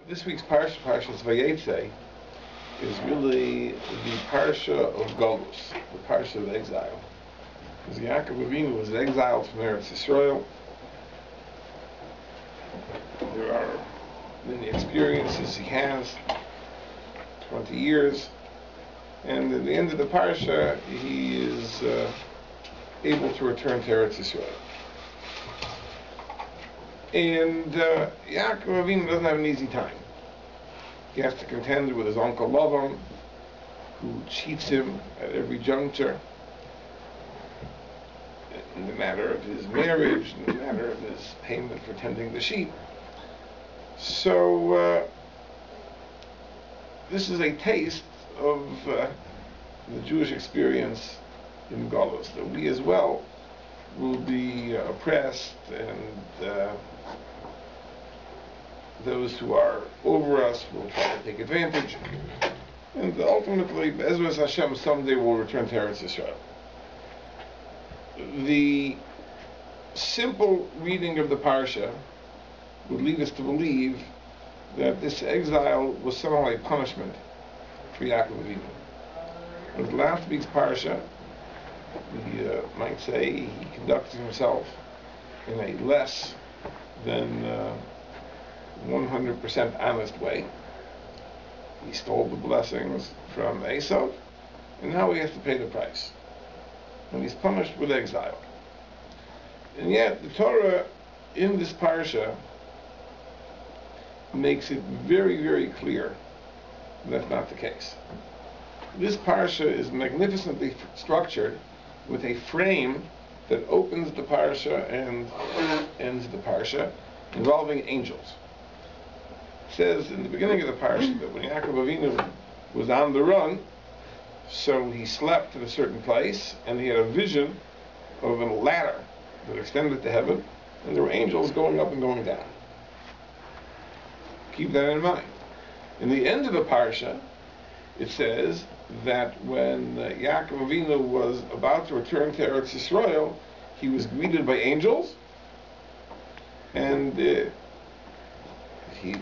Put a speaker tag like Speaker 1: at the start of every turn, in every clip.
Speaker 1: This week's parsha, Parshas Vayetzei, is really the parsha of Golus, the parsha of exile. Because Yaakov Avinu was exiled from Eretz Yisrael. There are many experiences he has, 20 years, and at the end of the parsha, he is able to return to Eretz Yisrael. And Yaakov Avinu doesn't have an easy time. He has to contend with his uncle Lavan, who cheats him at every juncture, in the matter of his marriage, in the matter of his payment for tending the sheep. So this is a taste of the Jewish experience in Golus, that we as well will be oppressed, and those who are over us will try to take advantage, and ultimately, Ezra Hashem, someday will return to Eretz Yisrael. The simple reading of the parsha would lead us to believe that this exile was somehow a punishment for Yaakov Avinu. With last week's parsha, we might say he conducted himself in a less than 100% honest way. He stole the blessings from Esau, and now he has to pay the price. And he's punished with exile. And yet the Torah in this parsha makes it very, very clear that's not the case. This parsha is magnificently structured with a frame that opens the parsha and ends the parsha, involving angels. It says in the beginning of the parsha that when Yaakov Avinu was on the run, so he slept in a certain place, and he had a vision of a ladder that extended to heaven, and there were angels going up and going down. Keep that in mind. In the end of the parsha, it says that when Yaakov Avinu was about to return to Eretz Yisrael, he was greeted by angels, and he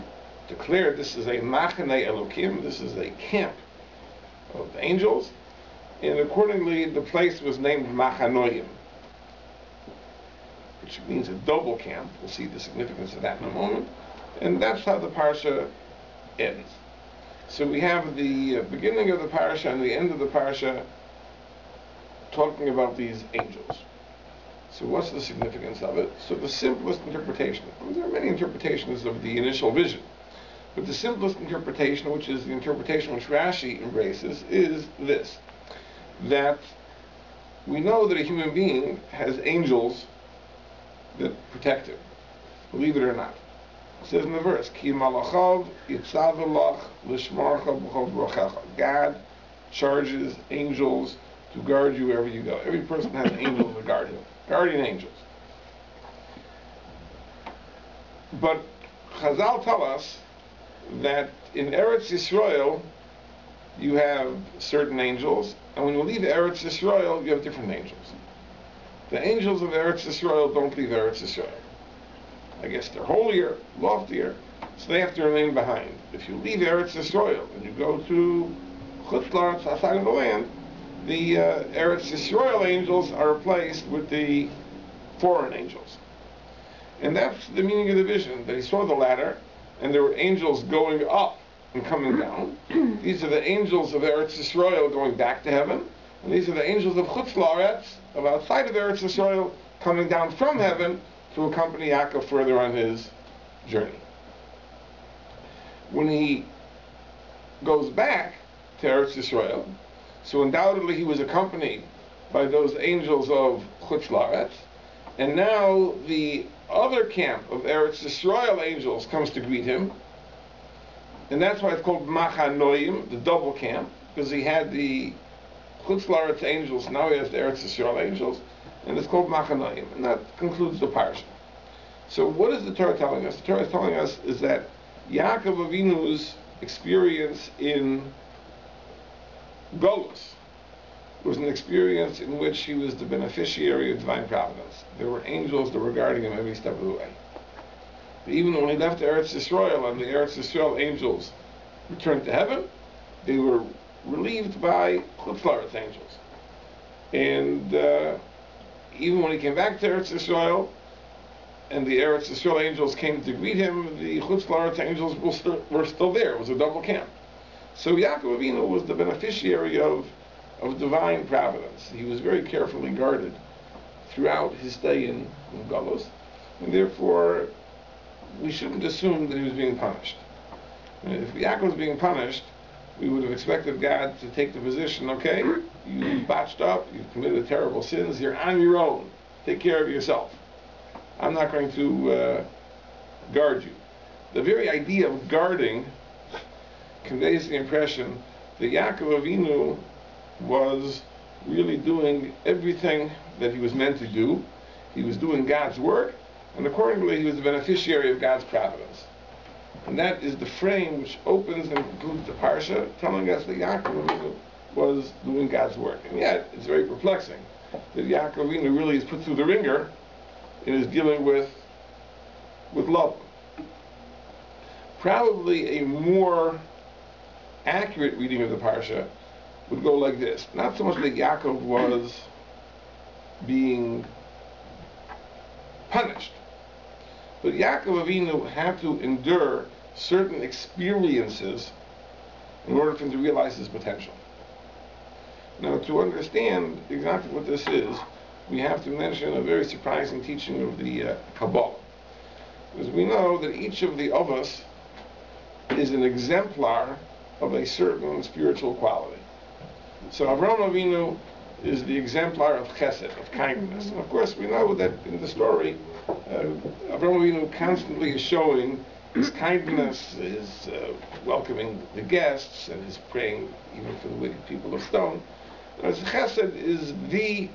Speaker 1: declared this is a Machanei Elokim, this is a camp of angels, and accordingly the place was named Machanoim, which means a double camp. We'll see the significance of that in a moment. And that's how the parsha ends. So we have the beginning of the parsha and the end of the parsha talking about these angels. So what's the significance of it? So the simplest interpretation, there are many interpretations of the initial vision, but the simplest interpretation, which is the interpretation which Rashi embraces, is this: that we know that a human being has angels that protect him, believe it or not. It says in the verse, Ki malachav yitzavelach lishmarcha b'chol brachecha. God charges angels to guard you wherever you go. Every person has angels that guard him, guardian angels. But Chazal tell us that in Eretz Yisrael you have certain angels, and when you leave Eretz Yisrael you have different angels. The angels of Eretz Yisrael don't leave Eretz Yisrael. I guess they're holier, loftier, so they have to remain behind. If you leave Eretz Yisrael and you go to Chutz La'aretz, outside of the land, the Eretz Yisrael angels are replaced with the foreign angels. And that's the meaning of the vision, that he saw the ladder, and there were angels going up and coming down. These are the angels of Eretz Yisrael going back to heaven, and these are the angels of Chutz La'aretz, of outside of Eretz Yisrael, coming down from heaven to accompany Yaakov further on his journey. When he goes back to Eretz Yisrael, so undoubtedly he was accompanied by those angels of Chutz La'aretz, and now the other camp of Eretz Yisrael angels comes to greet him, and that's why it's called Machanoim, the double camp, because he had the Chutz La'aretz angels, now he has the Eretz Yisrael angels, and it's called Machanoim, and that concludes the parsha. So what is the Torah telling us? The Torah is telling us is that Yaakov Avinu's experience in Golus was an experience in which he was the beneficiary of divine providence. There were angels that were guarding him every step of the way. Even when he left Eretz Yisrael and the Eretz Yisrael angels returned to heaven, they were relieved by Chutz La'aretz angels. And even when he came back to Eretz Yisrael, and the Eretz Yisrael angels came to greet him, the Chutz La'aretz angels were still there. It was a double camp. So Yaakov Avinu was the beneficiary of divine providence. He was very carefully guarded throughout his stay in Galus, and therefore we shouldn't assume that he was being punished. If Yaakov was being punished, we would have expected God to take the position, okay, you botched up, you've committed terrible sins, you're on your own, take care of yourself. I'm not going to guard you. The very idea of guarding conveys the impression that Yaakov Avinu was really doing everything that he was meant to do. He was doing God's work, and accordingly he was the beneficiary of God's providence. And that is the frame which opens and concludes the parsha, telling us that Yaakov Avinu was doing God's work. And yet, it's very perplexing that Yaakov Avinu really is put through the ringer and is dealing with Lavan. Probably a more accurate reading of the parsha would go like this. Not so much that Yaakov was being punished, but Yaakov Avinu had to endure certain experiences in order for him to realize his potential. Now, to understand exactly what this is, we have to mention a very surprising teaching of the Kabbalah. Because we know that each of the Avos is an exemplar of a certain spiritual quality. So Avraham Avinu is the exemplar of chesed, of kindness. And of course we know that in the story, Avraham Avinu constantly is showing his kindness, his welcoming the guests, and his praying even for the wicked people of stone. As chesed is the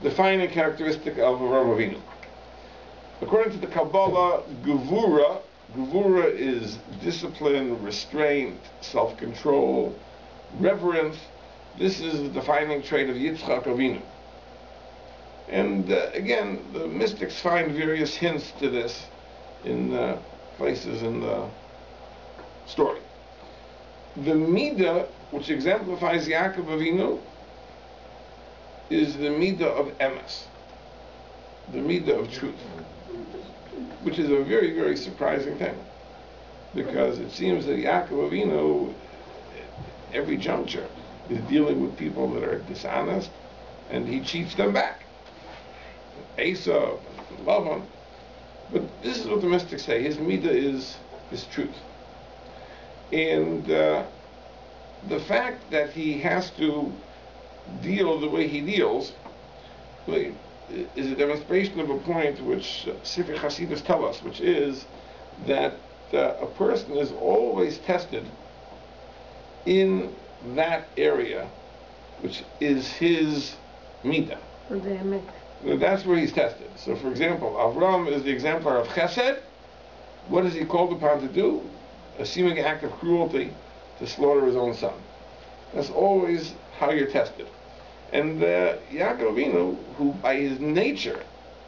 Speaker 1: defining characteristic of Avraham Avinu. According to the Kabbalah, Gevura is discipline, restraint, self-control, reverence. This is the defining trait of Yitzchak Avinu. And again, the mystics find various hints to this in places in the story. The Midah, which exemplifies Yaakov Avinu, is the Midah of Emes, the Midah of truth, which is a very, very surprising thing, because it seems that Yaakov Avinu, every juncture, is dealing with people that are dishonest, and he cheats them back. Esau, Lavan. But this is what the mystics say. His midah is truth. And the fact that he has to deal the way he deals is a demonstration of a point which Sifrei Hasidus tell us, which is that a person is always tested in that area, which is his midah. That's where he's tested. So, for example, Avram is the exemplar of chesed. What is he called upon to do? A seeming act of cruelty to slaughter his own son. That's always how you're tested. And Yaakov Avinu, who by his nature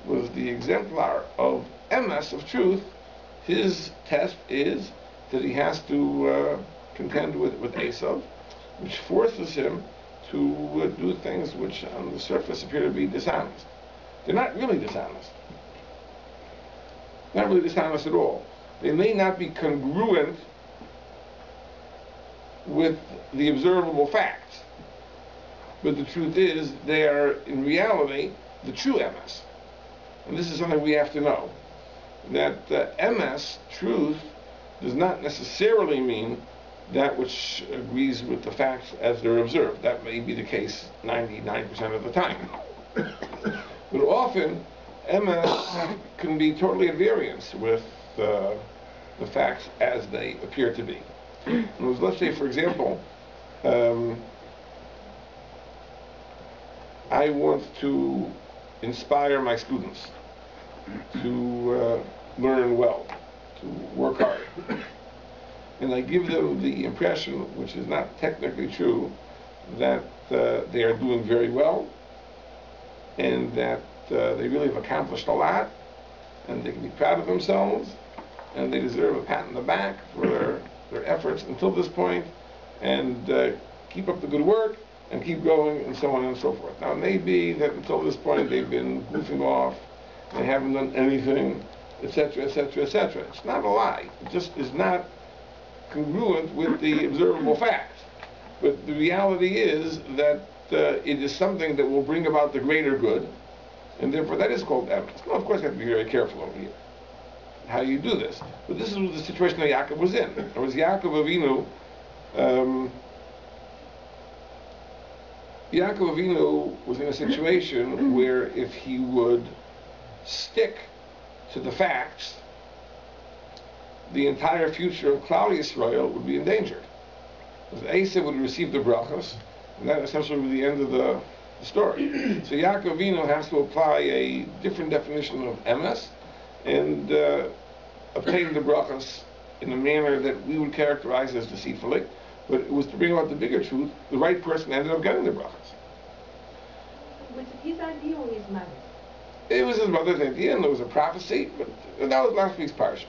Speaker 1: was the exemplar of emes, of truth, his test is that he has to contend with Esau, which forces him to do things which on the surface appear to be dishonest. They're not really dishonest. Not really dishonest at all. They may not be congruent with the observable facts, but the truth is they are in reality the true emes. And this is something we have to know, that emes, truth, does not necessarily mean that which agrees with the facts as they're observed. That may be the case 99% of the time. But often, emes can be totally at variance with the facts as they appear to be. Let's say, for example, I want to inspire my students to learn well, to work hard. And I give them the impression, which is not technically true, that they are doing very well, and that they really have accomplished a lot, and they can be proud of themselves, and they deserve a pat on the back for their efforts until this point, and keep up the good work, and keep going, and so on and so forth. Now, it may be that until this point they've been goofing off, they haven't done anything, etc., etc., etc. It's not a lie. It just is not congruent with the observable facts. But the reality is that it is something that will bring about the greater good, and therefore that is called emes. Now, of course, you have to be very careful over here how you do this. But this is the situation that Yaakov was in. It was Yaakov Avinu. Yaakov Avinu was in a situation where if he would stick to the facts, the entire future of Klal Yisrael would be endangered. Eliezer would receive the brachos, and that essentially would be the end of the story. So Yaakov Avinu has to apply a different definition of emes and obtain the brachos in a manner that we would characterize as deceitfully. But it was to bring about the bigger truth. The right person ended up getting the brachos.
Speaker 2: Was it his idea or his mother's?
Speaker 1: It was his mother's idea, and there was a prophecy, but that was last week's parsha.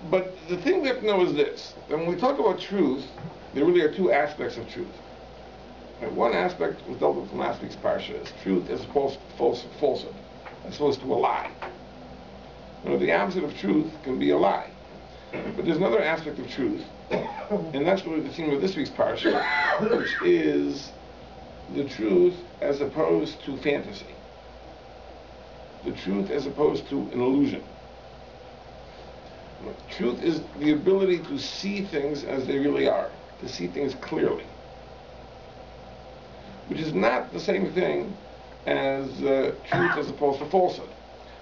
Speaker 1: But the thing we have to know is this: that when we talk about truth, there really are two aspects of truth. And one aspect was dealt with from last week's parsha is truth as opposed to falsehood, as opposed to a lie. You know, the opposite of truth can be a lie. But there's another aspect of truth, and that's really the theme of this week's parsha, which is the truth as opposed to fantasy. The truth as opposed to an illusion. Truth is the ability to see things as they really are, to see things clearly, which is not the same thing as truth as opposed to falsehood.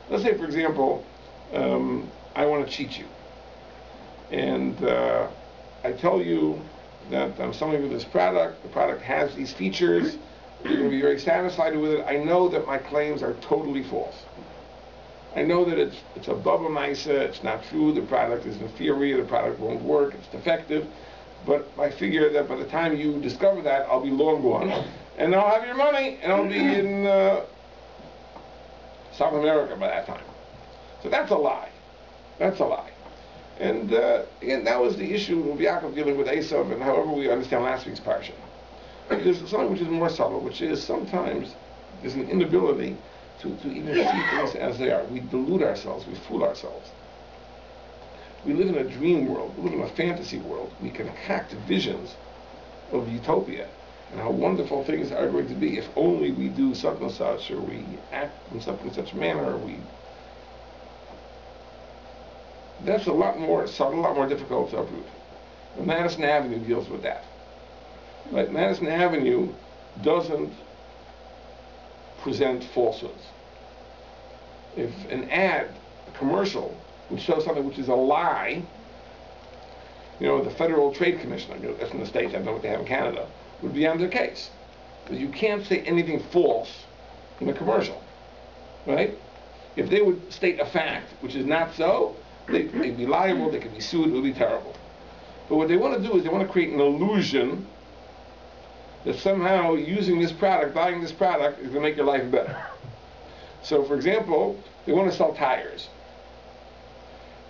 Speaker 1: Let's say, for example, I want to cheat you, and I tell you that I'm selling you this product, the product has these features, you're going to be very satisfied with it. I know that my claims are totally false. I know that it's a baba maisa, it's not true, the product is inferior, the product won't work, it's defective, but I figure that by the time you discover that, I'll be long gone, and I'll have your money, and I'll be in South America by that time. So that's a lie. That's a lie. And again, that was the issue of Yaakov dealing with Esav, and however we understand last week's parsha. There's something which is more subtle, which is sometimes there's an inability to even see things as they are. We delude ourselves, we fool ourselves. We live in a dream world, we live in a fantasy world. We concoct visions of utopia and how wonderful things are going to be if only we do such and such, or we act in such and such manner, or we... That's a lot more subtle, a lot more difficult to uproot. And Madison Avenue deals with that. Right? Madison Avenue doesn't present falsehoods. If an ad, a commercial, would show something which is a lie, you know, the Federal Trade Commission, that's in the States, I don't know what they have in Canada, would be on their case. Because you can't say anything false in a commercial, right? If they would state a fact which is not so, they'd be liable, they could be sued, it would be terrible. But what they want to do is they want to create an illusion that somehow using this product, buying this product, is going to make your life better. So, for example, they want to sell tires.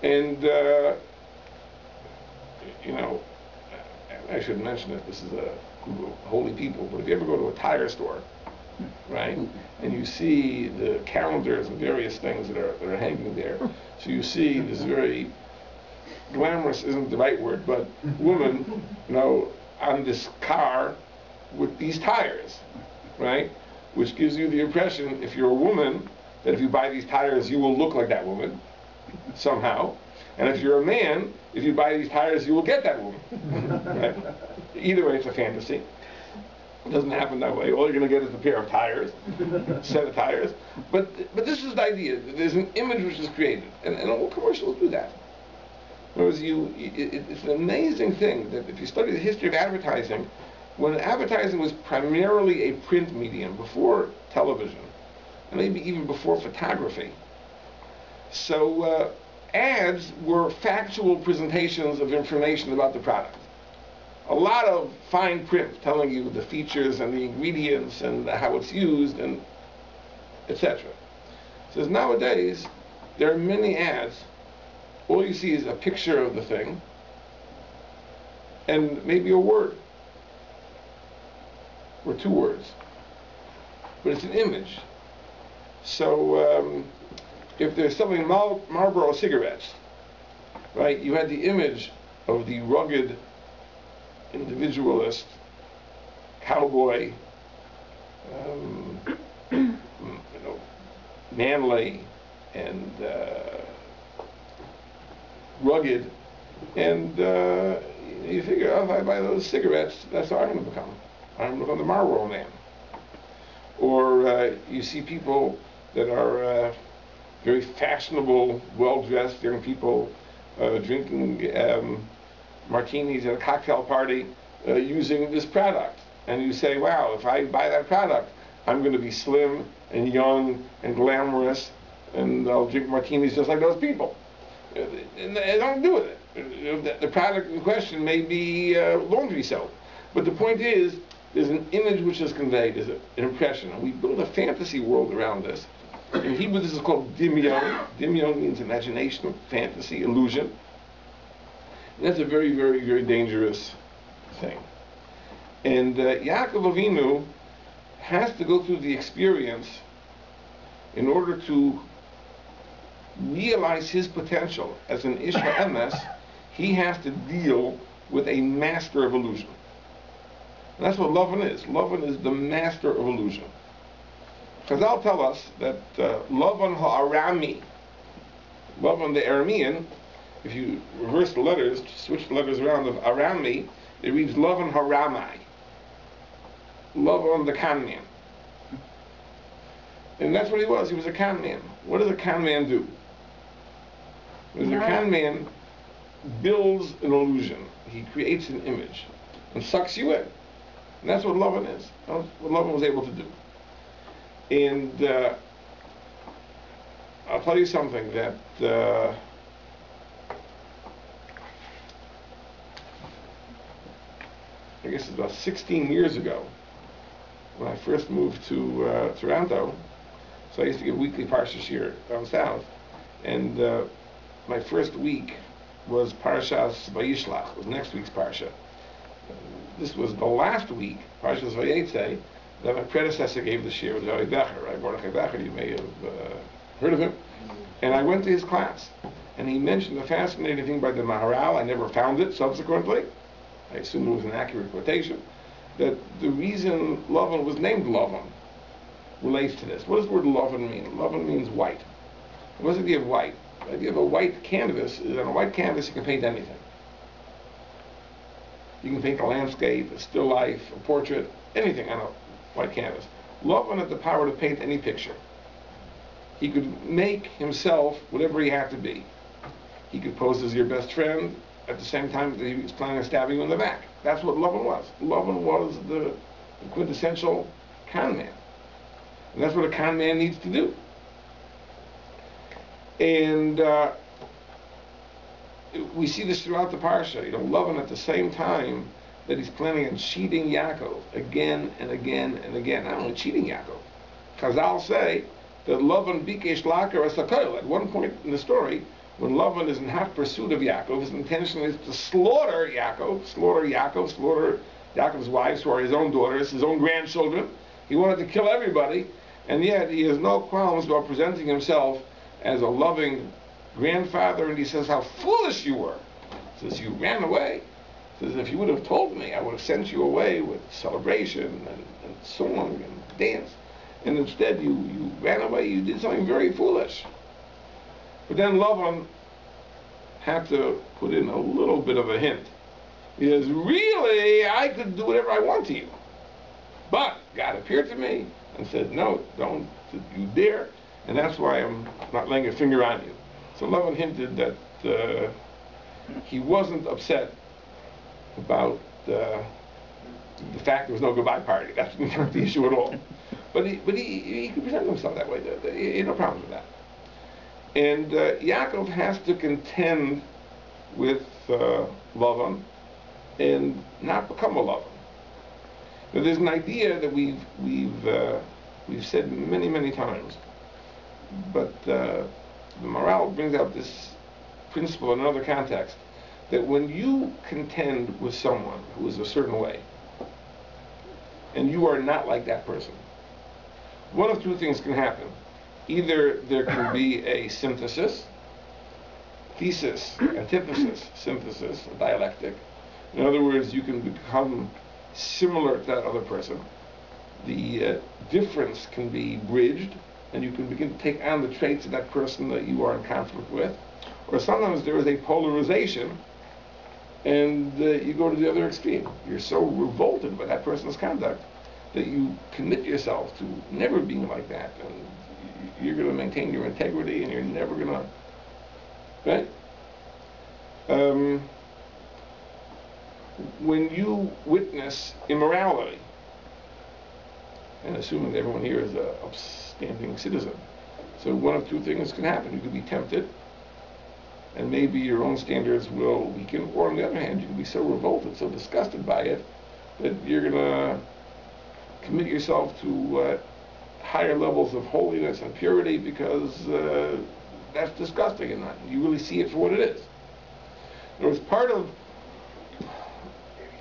Speaker 1: And, you know, I should mention it, this is a group of holy people, but if you ever go to a tire store, right, and you see the calendars and various things that are hanging there, so you see this very glamorous, isn't the right word, but woman, you know, on this car with these tires, right, which gives you the impression, if you're a woman, that if you buy these tires, you will look like that woman, somehow. And if you're a man, if you buy these tires, you will get that woman. Right? Either way, it's a fantasy. It doesn't happen that way. All you're going to get is a pair of tires, a set of tires. But this is the idea. There's an image which is created. And all commercials do that. In other words, it's an amazing thing that if you study the history of advertising, when advertising was primarily a print medium, before television, and maybe even before photography, so ads were factual presentations of information about the product. A lot of fine print telling you the features and the ingredients and how it's used and etc. So nowadays there are many ads all you see is a picture of the thing and maybe a word or two words, but it's an image. So if they're selling Marlboro cigarettes, right, you had the image of the rugged individualist cowboy, manly and rugged, and you figure, oh, if I buy those cigarettes, that's what I'm going to become. I'm going to become the Marlboro man. Or you see people that are very fashionable, well-dressed young people drinking martinis at a cocktail party using this product. And you say, wow, if I buy that product, I'm going to be slim and young and glamorous, and I'll drink martinis just like those people. And they don't do with it. The product in question may be laundry soap. But the point is, there's an image which is conveyed, there's an impression. And we build a fantasy world around this. In Hebrew, this is called dimyon. Dimyon means imagination, fantasy, illusion. And that's a very, very, very dangerous thing. And Yaakov Avinu has to go through the experience in order to realize his potential as an Ish HaEmes. He has to deal with a master of illusion. And that's what Lavan is. Lavan is the master of illusion. Chazal tell us that Lavan ha'arami, Lavan the Aramean, if you reverse the letters, switch the letters around of Arami, it reads Lavan ha'ramai. Lavan the con man. And that's what he was. He was a con man. What does a con man do? A con man builds an illusion. He creates an image and sucks you in. And that's what Lavan is. That's what Lavan was able to do. And I'll tell you something that I guess it's about 16 years ago when I first moved to Toronto. So I used to give weekly Parshas here down south. And my first week was Parshas Vayishlach. It was next week's Parsha. This was the last week, Parshas Vayetzei, that my predecessor gave this year, Rabbi Becher, right? Darchei Becher, you may have heard of him. And I went to his class, and he mentioned a fascinating thing by the Maharal. I never found it subsequently. I assume it was an accurate quotation. That the reason Lavan was named Lavan relates to this. What does the word Lavan mean? Lavan means white. What's the idea of white? The idea of a white canvas is on a white canvas you can paint anything. You can paint a landscape, a still life, a portrait, anything on a white canvas. Lavan had the power to paint any picture. He could make himself whatever he had to be. He could pose as your best friend at the same time that he was planning on stabbing you in the back. That's what Lavan was. Lavan was the quintessential con man. And that's what a con man needs to do. And we see this throughout the parsha. Lavan at the same time that he's planning on cheating Yaakov again and again and again. Not only cheating Yaakov. Chazal say that Lavan bikesh lakar as hakoil. At one point in the story, when Lavan is in hot pursuit of Yaakov, his intention is to slaughter Yaakov's wives, who are his own daughters, his own grandchildren. He wanted to kill everybody, and yet he has no qualms about presenting himself as a loving grandfather, and he says, how foolish you were. He says, you ran away. He says, if you would have told me, I would have sent you away with celebration and song and dance. And instead you ran away, you did something very foolish. But then Lavan had to put in a little bit of a hint. He says, really, I could do whatever I want to you. But God appeared to me and said, no, don't you dare. And that's why I'm not laying a finger on you. So Lavan hinted that he wasn't upset about the fact there was no goodbye party. That's not the issue at all. But he could present himself that way. He had no problem with that. And Yaakov has to contend with Lavan and not become a Lavan. Now, there's an idea that we've said many, many times, but the Maharal brings out this principle in another context, that when you contend with someone who is a certain way, and you are not like that person, one of two things can happen. Either there can be a synthesis, thesis, antithesis, synthesis, a dialectic. In other words, you can become similar to that other person. The difference can be bridged, and you can begin to take on the traits of that person that you are in conflict with. Or sometimes there is a polarization, and you go to the other extreme. You're so revolted by that person's conduct that you commit yourself to never being like that, and you're going to maintain your integrity, and you're never going to, right? When you witness immorality, and assuming that everyone here is an upstanding citizen, so one of two things can happen. You could be tempted, and maybe your own standards will weaken, or on the other hand, you can be so revolted, so disgusted by it, that you're going to commit yourself to higher levels of holiness and purity, because that's disgusting, and you really see it for what it is. In other words, part of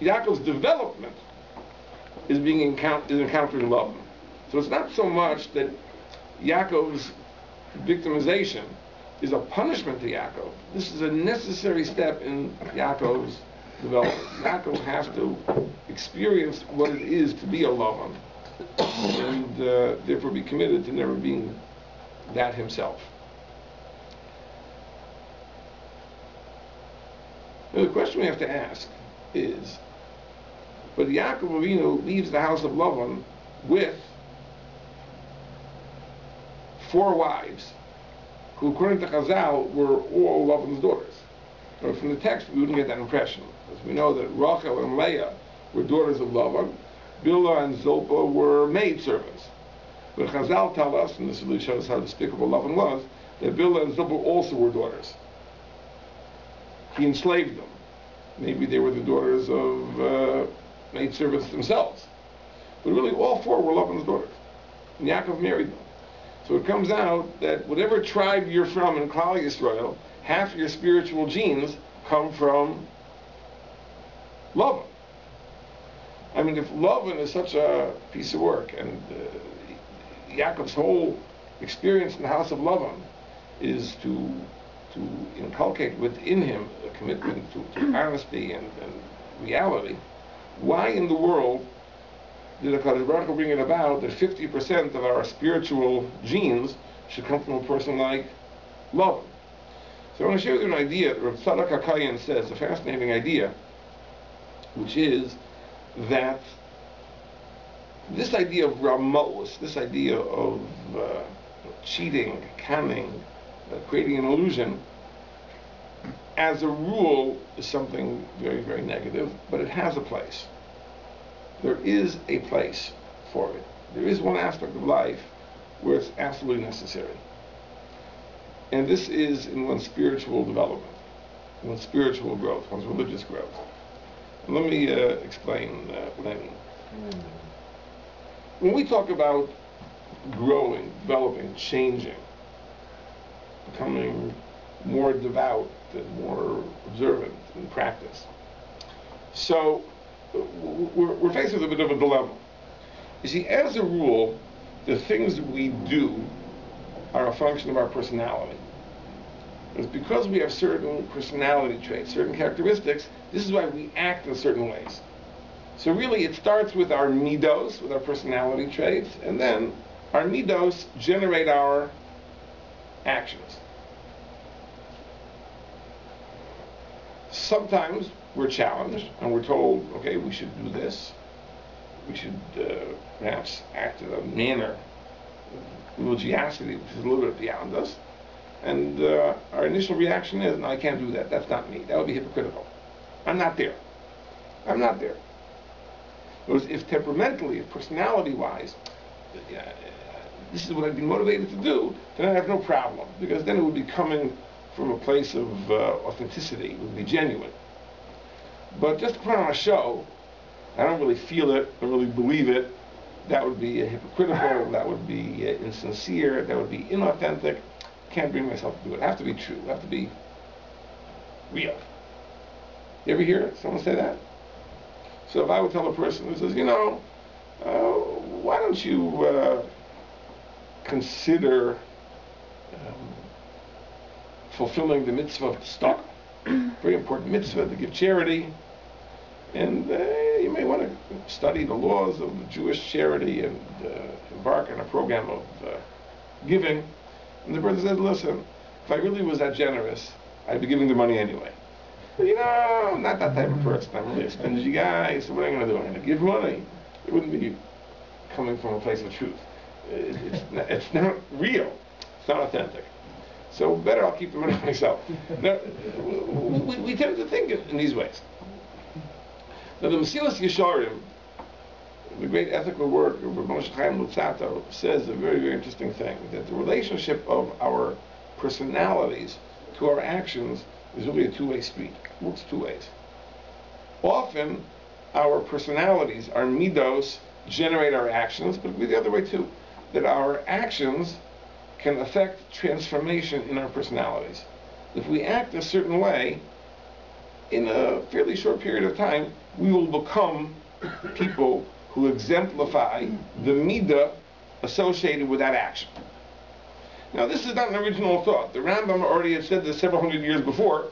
Speaker 1: Yaakov's development is encountering love. So it's not so much that Yaakov's victimization is a punishment to Yaakov. This is a necessary step in Yaakov's development. Yaakov has to experience what it is to be a Lavan, and therefore be committed to never being that himself. Now the question we have to ask is, but Yaakov Avinu leaves the house of Lavan with 4 wives, who according to Chazal were all Lavan's daughters. But from the text we wouldn't get that impression, because we know that Rachel and Leah were daughters of Lavan, Bilhah and Zilpah were maidservants. But Chazal tell us, and this really shows how despicable Lavan was, that Bilhah and Zilpah also were daughters. He enslaved them. Maybe they were the daughters of maidservants themselves. But really all 4 were Lavan's daughters. And Yaakov married them. So it comes out that whatever tribe you're from in Klal Yisrael, half your spiritual genes come from Lavan. I mean, if Lavan is such a piece of work, and Yaakov's whole experience in the house of Lavan is to inculcate within him a commitment to honesty and reality, why in the world did HaKadosh Baruch Hu bring it about that 50% of our spiritual genes should come from a person like Lavan? So I want to share with you an idea that Rav Tzadok HaKayan says, a fascinating idea, which is that this idea of Ramos, this idea of cheating, cunning, creating an illusion, as a rule is something very, very negative, but it has a place. There is a place for it. There is one aspect of life where it's absolutely necessary. And this is in one's spiritual development, one's spiritual growth, one's religious growth. And let me explain what I mean. When we talk about growing, developing, changing, becoming more devout and more observant in practice, so we're faced with a bit of a dilemma. You see, as a rule, the things that we do are a function of our personality. It's because we have certain personality traits, certain characteristics, this is why we act in certain ways. So really it starts with our midos, with our personality traits, and then our midos generate our actions. Sometimes we're challenged and we're told, okay, we should do this. We should perhaps act in a manner of religiosity, which is a little bit beyond us. And our initial reaction is, no, I can't do that. That's not me. That would be hypocritical. I'm not there. I'm not there. Whereas if temperamentally, if personality-wise, this is what I've been motivated to do, then I have no problem. Because then it would be coming from a place of authenticity. It would be genuine. But just to put on a show, I don't really feel it, I don't really believe it, that would be hypocritical, that would be insincere, that would be inauthentic. Can't bring myself to do it. I have to be true. I have to be real. You ever hear someone say that? So if I would tell a person who says, why don't you consider fulfilling the mitzvah of stock, very important mitzvah to give charity, and you may want to study the laws of the Jewish charity and embark on a program of giving. And the person says, listen, if I really was that generous, I'd be giving the money anyway. But I'm not that type of person. I'm really a stingy guy, so what am I going to do? I'm going to give money. It wouldn't be coming from a place of truth. It's not real. It's not authentic. So better I'll keep the money myself. Now, we tend to think in these ways. Now the Mesilas Yesharim, the great ethical work of Rabbi Moshe Chaim Luzzatto, says a very, very interesting thing, that the relationship of our personalities to our actions is really a two-way street. It works two ways. Often, our personalities, our midos, generate our actions, but it can be the other way too, that our actions can affect transformation in our personalities. If we act a certain way, in a fairly short period of time, we will become people who exemplify the midah associated with that action. Now, this is not an original thought. The Rambam already had said this several hundred years before.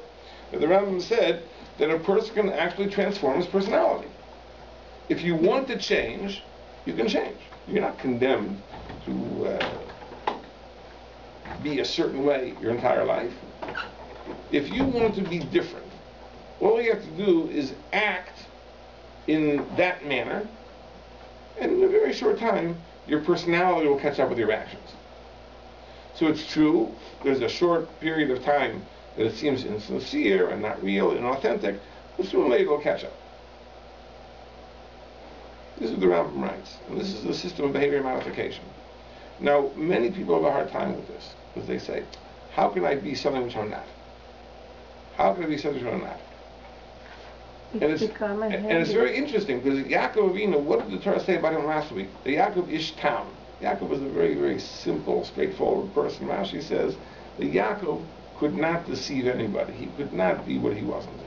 Speaker 1: The Rambam said that a person can actually transform his personality. If you want to change, you can change. You're not condemned to be a certain way your entire life. If you want to be different, all you have to do is act in that manner, and in a very short time, your personality will catch up with your actions. So it's true, there's a short period of time that it seems insincere and not real and authentic, but sooner or later it'll catch up. This is what the Rambam writes, and this is the system of behavior modification. Now, many people have a hard time with this, because they say, how can I be something which I'm not? How can I be something which I'm not? And it's very interesting, because Yaakov Avinu, what did the Torah say about him last week? The Yaakov Ish Tam. Yaakov was a very, very simple, straightforward person. Rashi says that Yaakov could not deceive anybody. He could not be what he wasn't.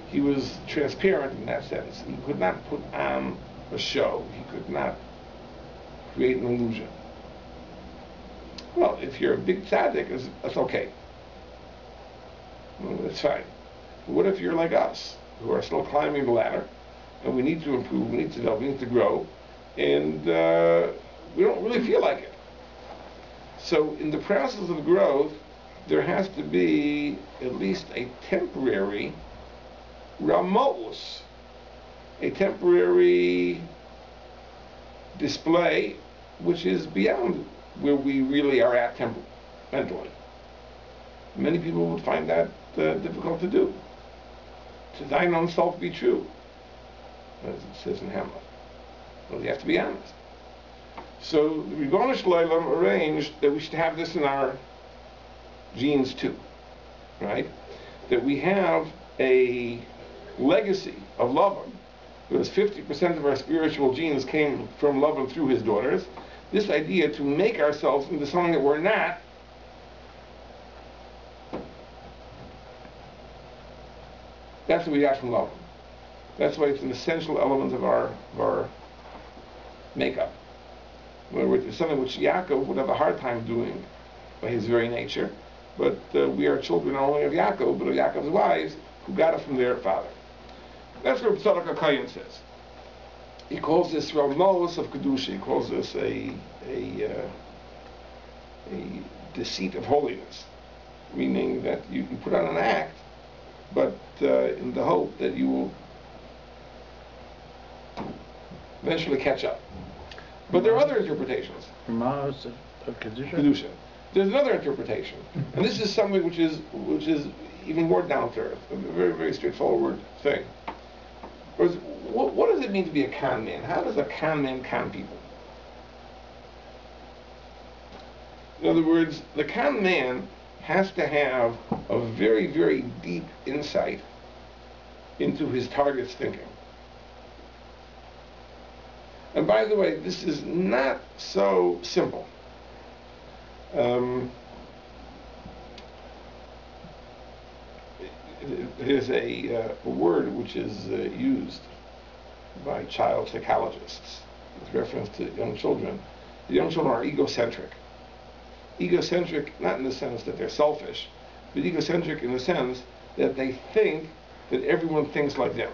Speaker 1: He was transparent in that sense. He could not put on a show. He could not create an illusion. Well, if you're a big tzaddik, that's okay. Well, that's fine. But what if you're like us, who are still climbing the ladder, and we need to improve, we need to develop, we need to grow, and we don't really feel like it. So in the process of growth, there has to be at least a temporary ramos, a temporary display which is beyond where we really are at mentally. Many people would find that difficult to do. To thine own self be true, as it says in Hamlet. Well, you have to be honest. So the Ribono Shel Olam arranged that we should have this in our genes too, right? That we have a legacy of Lavan, because 50% of our spiritual genes came from Lavan through his daughters. This idea to make ourselves into something that we're not, that's what we got from Lavan. That's why it's an essential element of our makeup. In other words, it's something which Yaakov would have a hard time doing by his very nature, but we are children not only of Yaakov, but of Yaakov's wives, who got it from their father. That's what Tzadok HaKayin says. He calls this Ramos of Kedusha. He calls this a deceit of holiness, meaning that you put on an act, but in the hope that you will eventually catch up. But there are other interpretations.
Speaker 3: Ramos of Kedusha?
Speaker 1: Kedusha. There's another interpretation, and this is something which is even more down to earth, a very, very straightforward thing. What does it mean to be a con man? How does a con man con people? In other words, the con man has to have a very, very deep insight into his target's thinking. And by the way, this is not so simple. there's a word which is used by child psychologists with reference to young children. The young children are egocentric. Egocentric, not in the sense that they're selfish, but egocentric in the sense that they think that everyone thinks like them.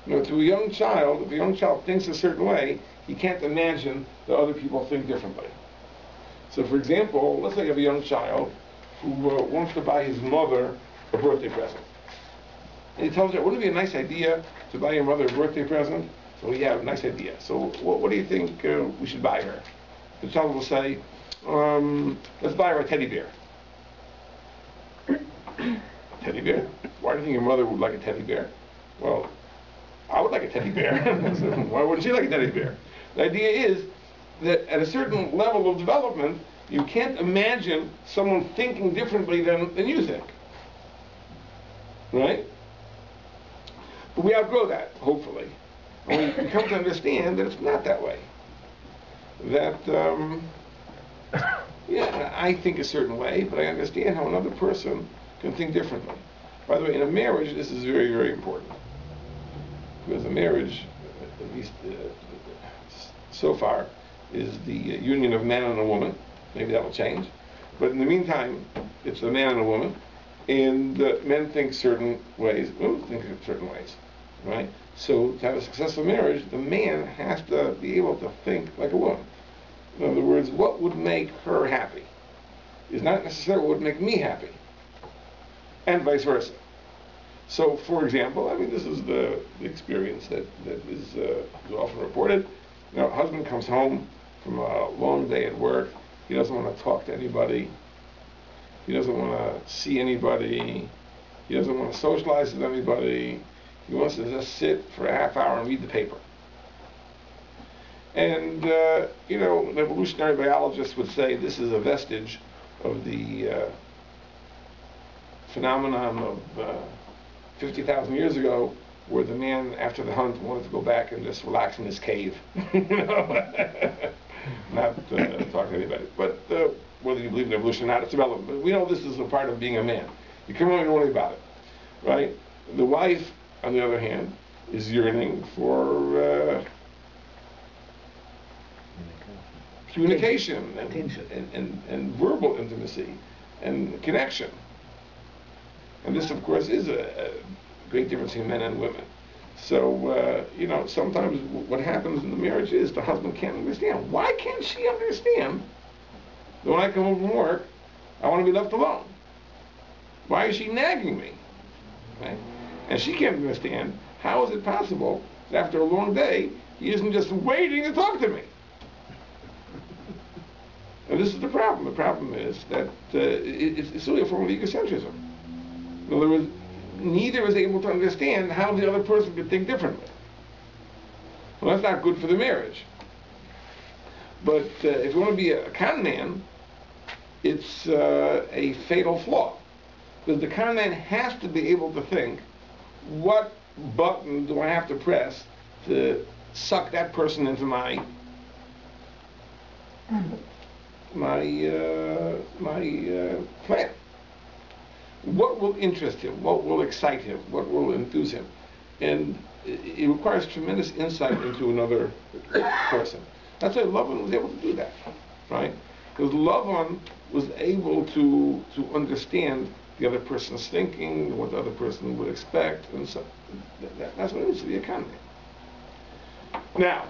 Speaker 1: To a young child, if a young child thinks a certain way, he can't imagine that other people think differently. So, for example, let's say you have a young child who wants to buy his mother a birthday present. And he tells her, wouldn't it be a nice idea to buy your mother a birthday present? So, yeah, nice idea. So, what do you think we should buy her? The child will say, let's buy her a teddy bear. Teddy bear? Why do you think your mother would like a teddy bear? Well, I would like a teddy bear. Why wouldn't she like a teddy bear? The idea is that at a certain level of development, you can't imagine someone thinking differently than you think. Right? But we outgrow that, hopefully. And we come to understand that it's not that way. That, yeah, I think a certain way, but I understand how another person can think differently. By the way, in a marriage, this is very, very important. Because a marriage, at least so far, is the union of man and a woman. Maybe that will change. But in the meantime, it's a man and a woman. And men think certain ways, women think certain ways. Right? So to have a successful marriage, the man has to be able to think like a woman. In other words, what would make her happy is not necessarily what would make me happy. And vice versa. So, for example, I mean, this is the experience that is often reported. A husband comes home from a long day at work. He doesn't want to talk to anybody. He doesn't want to see anybody. He doesn't want to socialize with anybody. He wants to just sit for a half hour and read the paper. And, an evolutionary biologist would say this is a vestige of the phenomenon of 50,000 years ago, where the man, after the hunt, wanted to go back and just relax in his cave. Not talk to anybody. But whether you believe in evolution or not, it's irrelevant. But we know this is a part of being a man. You come home and worry about it, right? The wife, on the other hand, is yearning for communication and verbal intimacy and connection. And this, of course, is a great difference between men and women. So, sometimes what happens in the marriage is the husband can't understand. Why can't she understand that when I come home from work, I want to be left alone? Why is she nagging me? Right? And she can't understand, how is it possible that after a long day, he isn't just waiting to talk to me? And this is the problem. The problem is that it's really a form of egocentrism. In other words, neither is able to understand how the other person could think differently. Well, that's not good for the marriage. But if you want to be a con man, it's a fatal flaw. Because the con man has to be able to think, what button do I have to press to suck that person into my plan? What will interest him? What will excite him? What will enthuse him? And it requires tremendous insight into another person. That's why Lavan was able to do that, right? Because Lavan was able to understand the other person's thinking, what the other person would expect, and so that's what it means to be a con man. Now,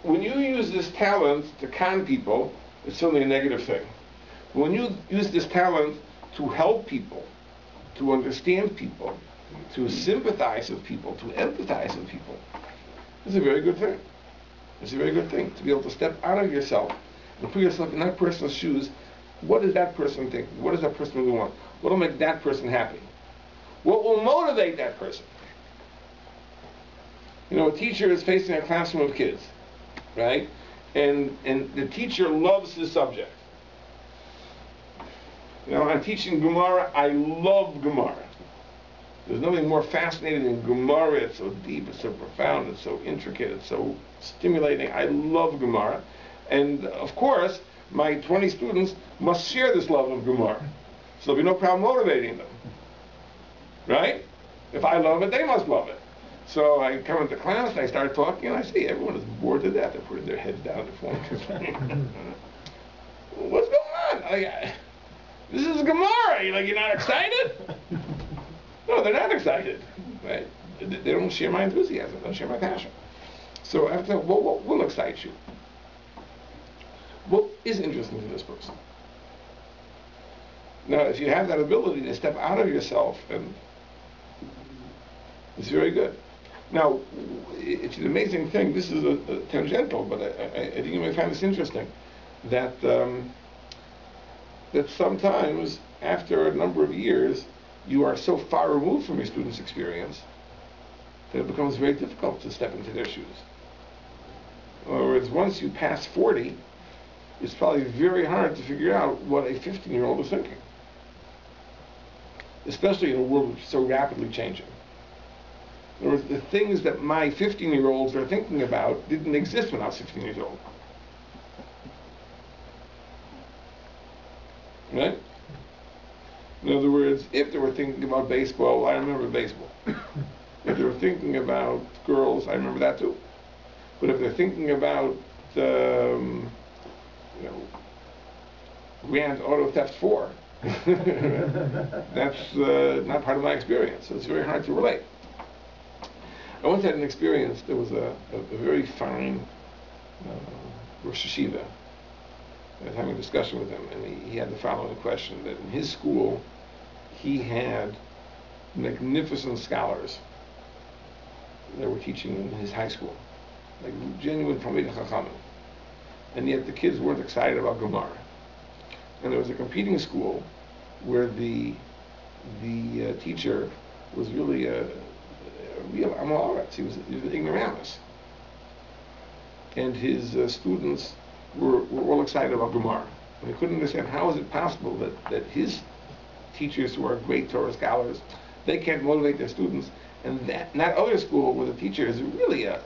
Speaker 1: when you use this talent to con people, it's certainly a negative thing. When you use this talent to help people, to understand people, to sympathize with people, to empathize with people, it's a very good thing. It's a very good thing to be able to step out of yourself and put yourself in that person's shoes. What does that person think? What does that person really want? What will make that person happy? What will motivate that person? A teacher is facing a classroom of kids, right? And the teacher loves his subject. I'm teaching Gemara. I love Gemara. There's nothing more fascinating than Gemara. It's so deep, it's so profound, it's so intricate, it's so stimulating. I love Gemara. And of course, my 20 students must share this love of Gemara. So there'll be no problem motivating them. Right? If I love it, they must love it. So I come into class and I start talking and I see everyone is bored to death. They're putting their heads down, they're falling. What's going on? This is Gemara. You're not excited? No, they're not excited. Right? They don't share my enthusiasm. They don't share my passion. So I have to say, well, what will excite you? What is interesting to this person? Now, if you have that ability to step out of yourself, and it's very good. Now, it's an amazing thing. This is a tangential, but I think you may find this interesting, that that sometimes, after a number of years, you are so far removed from your student's experience that it becomes very difficult to step into their shoes. In other words, once you pass 40, it's probably very hard to figure out what a 15-year-old is thinking, especially in a world which is so rapidly changing. In other words, the things that my 15-year-olds are thinking about didn't exist when I was 15 years old. Right? In other words, if they were thinking about baseball, I remember baseball. If they were thinking about girls, I remember that too. But if they're thinking about, Grand Auto Theft 4, that's not part of my experience. So it's very hard to relate. I once had an experience. There was a very fine Rosh Yeshiva. I was having a discussion with him, and he had the following question: that in his school, he had magnificent scholars that were teaching in his high school, like genuine Talmidei Chachamim, and yet the kids weren't excited about Gemara. And there was a competing school where the teacher was really a real Amaretz. He was an ignoramus, and his students were all excited about Gemara. And they couldn't understand how is it possible that his teachers, who are great Torah scholars, they can't motivate their students, and that other school where the teacher is really a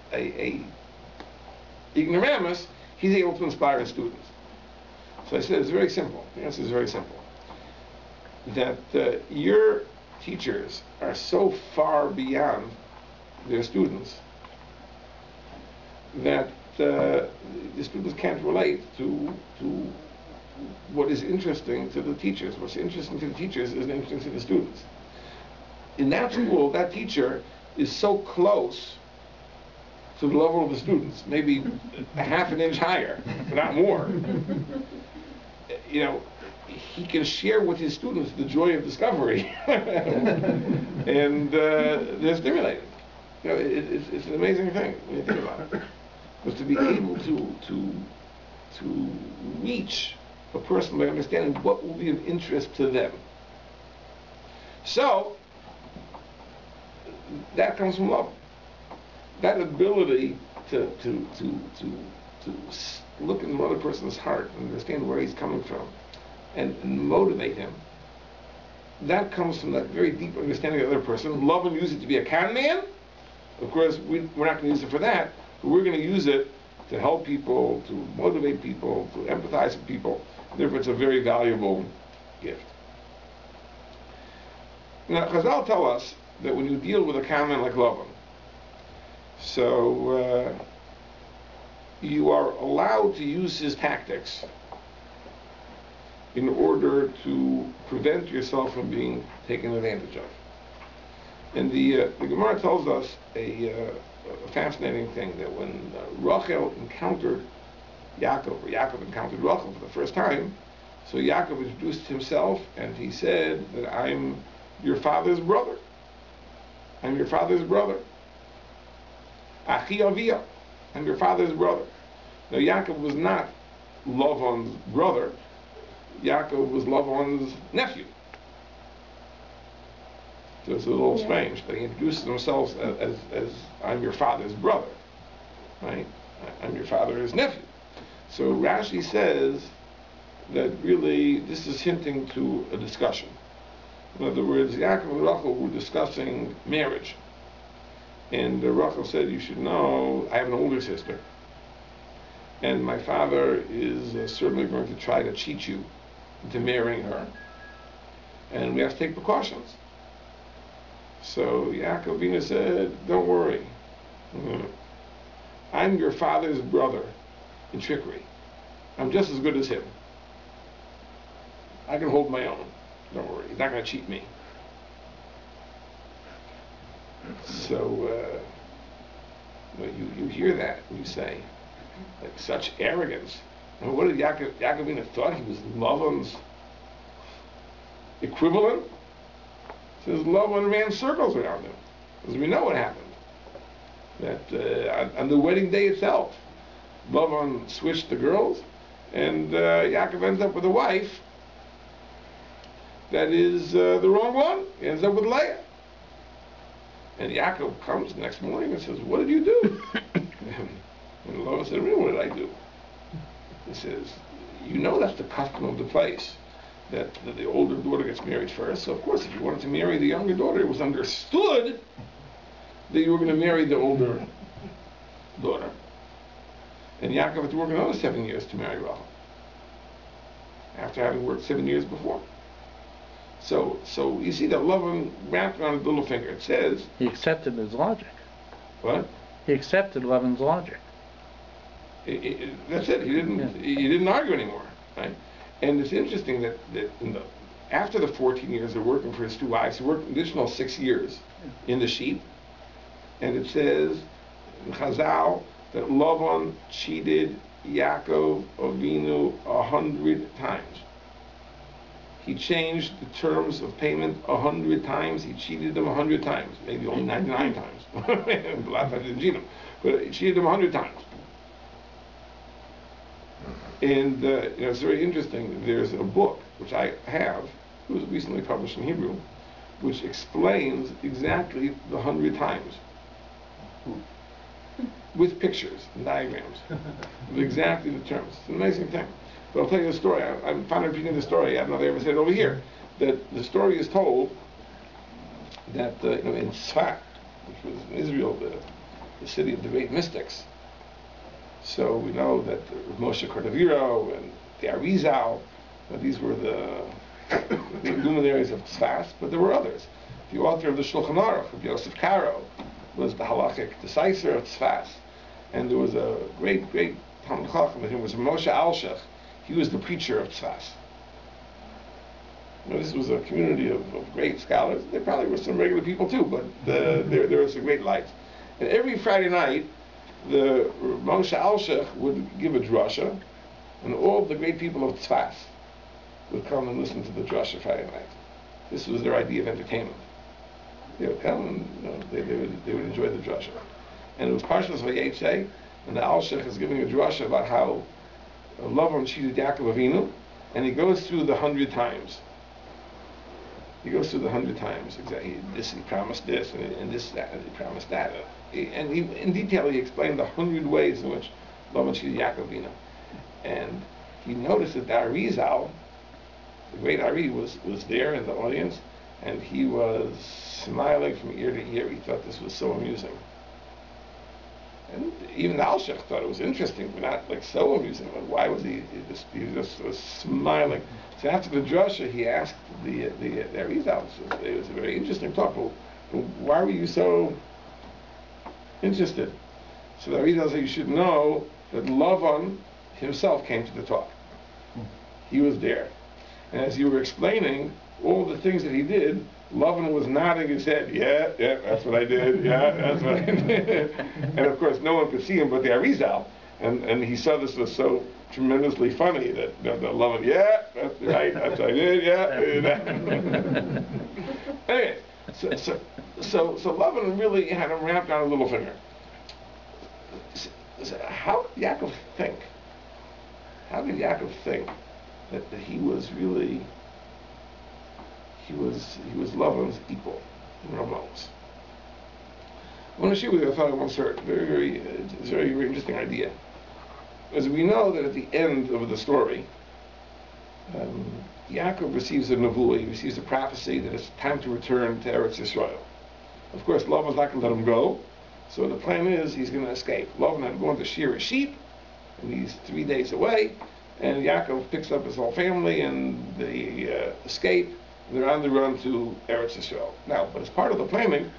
Speaker 1: ignoramus, he's able to inspire his students. So I said it's very simple. The answer is very simple. That your teachers are so far beyond their students that the students can't relate to what is interesting to the teachers. What's interesting to the teachers is interesting to the students. In that school, that teacher is so close to the level of the students, maybe a half an inch higher, but not more. He can share with his students the joy of discovery, and they're stimulated. It's an amazing thing when you think about it. But to be able to reach a person by understanding what will be of interest to them. So that comes from love. That ability to look into another person's heart and understand where he's coming from and motivate him. That comes from that very deep understanding of the other person. Love and use it to be a con man. Of course, we're not going to use it for that, but we're going to use it to help people, to motivate people, to empathize with people. Therefore, it's a very valuable gift. Now, Chazal tell us that when you deal with a con man like Lavan, so you are allowed to use his tactics in order to prevent yourself from being taken advantage of. And the Gemara tells us a fascinating thing, that when Rachel encountered Yaakov, or Yaakov encountered Rachel for the first time, so Yaakov introduced himself and he said that I'm your father's brother. I'm your father's brother. Achi Avia. I'm your father's brother. Now Yaakov was not Lavan's brother. Yaakov was Lavan's nephew. So it's a little strange, but he introduces himself as I'm your father's brother, right? I'm your father's nephew. So Rashi says that really this is hinting to a discussion. In other words, Yaakov and Rachel were discussing marriage. And Rachel said, you should know, I have an older sister. And my father is certainly going to try to cheat you into marrying her. and we have to take precautions. So Yaakov Avinu said, don't worry. I'm your father's brother in trickery. I'm just as good as him. I can hold my own. Don't worry. He's not going to cheat me. So you hear that and you say, like, such arrogance. And what did Yaakov Avinu thought? He was Lavan's equivalent? He says Lavan ran circles around him. Because we know what happened. That on the wedding day itself, Lavan switched the girls, and Yaakov ends up with a wife that is the wrong one. He ends up with Leah. And Yaakov comes the next morning and says, what did you do? And Lavan said, really, what did I do? He says, you know that's the custom of the place, that the older daughter gets married first. So of course, if you wanted to marry the younger daughter, it was understood that you were going to marry the older daughter. And Yaakov had to work another 7 years to marry Rachel, after having worked 7 years before. So you see that Lavan wrapped around his little finger. It says
Speaker 3: he accepted his logic.
Speaker 1: What?
Speaker 3: He accepted Lavan's logic.
Speaker 1: That's it. He didn't argue anymore, right? And it's interesting that after the 14 years of working for his two wives, he worked an additional 6 years in the sheep. And it says in Chazal that Lavan cheated Yaakov Avinu 100 times. He changed the terms of payment 100 times. He cheated them 100 times. Maybe only 99 times. The last time he didn't cheat him. But he cheated them 100 times. And it's very interesting. There's a book, which I have, it was recently published in Hebrew, which explains exactly the 100 times. With pictures and diagrams. With exactly the terms. It's an amazing thing. But I'll tell you a story. I'm finally repeating the story. I don't know if I ever said it over here. That the story is told that in Tzfat, which was in Israel, the city of the great mystics. So we know that Moshe Cordovero and the Arizal, these were the luminaries of Tzfat, but there were others. The author of the Shulchan Aruch, of Yosef Karo, was the halachic decisor of Tzfat. And there was a great Talmud Chacham with him, was Moshe Alshech. He was the preacher of Tzfat. This was a community of great scholars. There probably were some regular people too, but there were some great lights. And every Friday night, the Moshe Alshech would give a drasha, and all the great people of Tzfat would come and listen to the drasha Friday night. This was their idea of entertainment. They would come and they would enjoy the drasha. And it was Parshas Vayetzei, and the Alshech is giving a drasha about how Lavan cheated Yaakov Avinu, and he goes through the 100 times. He goes through the 100 times. Exactly. He promised this, and this, that, and he promised that. And in detail, he explained the 100 ways in which Lavan cheated Yaakov Avinu. And he noticed that the Arizal, the great Ari, was there in the audience, and he was smiling from ear to ear. He thought this was so amusing. And even the Alshech thought it was interesting, but not like so amusing. But why was he just was smiling? So after the drasha, he asked the Arizal. It was a very interesting talk. Well, why were you so interested? So the Arizal said, you should know that Lavan himself came to the talk. He was there. And as you were explaining all the things that he did, Lavan was nodding his head. Yeah, that's what I did. Yeah, that's what I did. And of course, no one could see him but the Arizal. And he saw this was so tremendously funny that Lavan, yeah, that's right, that's what I did. Yeah. Anyway, so Lavan really had him wrapped on his little finger. So how did Yaakov think? How did Yaakov think that he was really? He was Lavan's equal in Ramos. I want to share with you a thought I once heard. It's a very interesting idea. As we know that at the end of the story, Yaakov receives a nevuah, he receives a prophecy that it's time to return to Eretz Yisrael. Of course, Lavan's not going to let him go, so the plan is he's going to escape. Lavan had gone to shear his sheep, and he's 3 days away, and Yaakov picks up his whole family, and they escape, They're on the run to Eretz Yisrael. Now, but as part of the planning,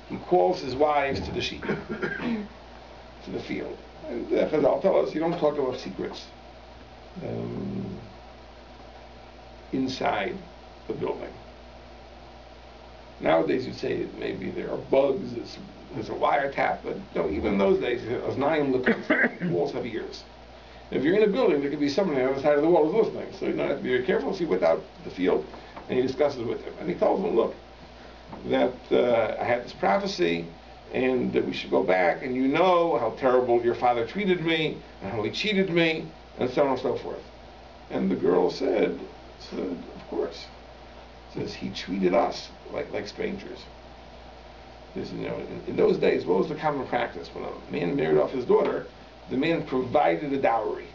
Speaker 1: he calls his wives to the sheep, to the field. And Chazal tell us you don't talk about secrets inside the building. Nowadays you'd say that maybe there are bugs, there's a wiretap, but no, even in those days, walls have ears. If you're in a building, there could be someone on the other side of the wall who's listening. So you have to be very careful. So he went out to the field and he discusses with him. And he tells him, look, that I had this prophecy and that we should go back, and you know how terrible your father treated me and how he cheated me and so on and so forth. And the girl said, of course. Says he treated us like strangers. Says, in those days, what was the common practice? When a man married off his daughter, the man provided a dowry.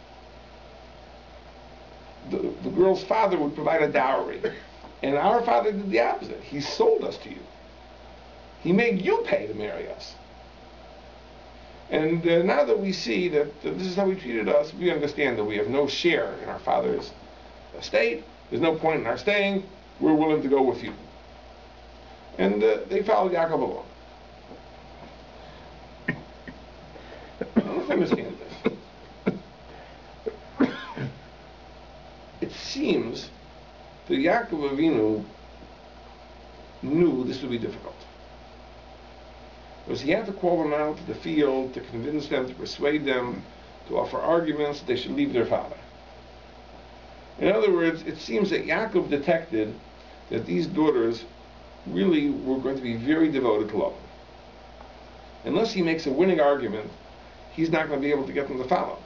Speaker 1: The girl's father would provide a dowry. And our father did the opposite. He sold us to you. He made you pay to marry us. And now that we see that this is how he treated us, we understand that we have no share in our father's estate. There's no point in our staying. We're willing to go with you. And they followed Yaakov along. Let's understand this. It seems that Yaakov Avinu knew this would be difficult. Because he had to call them out to the field, to convince them, to persuade them, to offer arguments that they should leave their father. In other words, it seems that Yaakov detected that these daughters really were going to be very devoted to Lavan. Unless he makes a winning argument, he's not going to be able to get them to follow.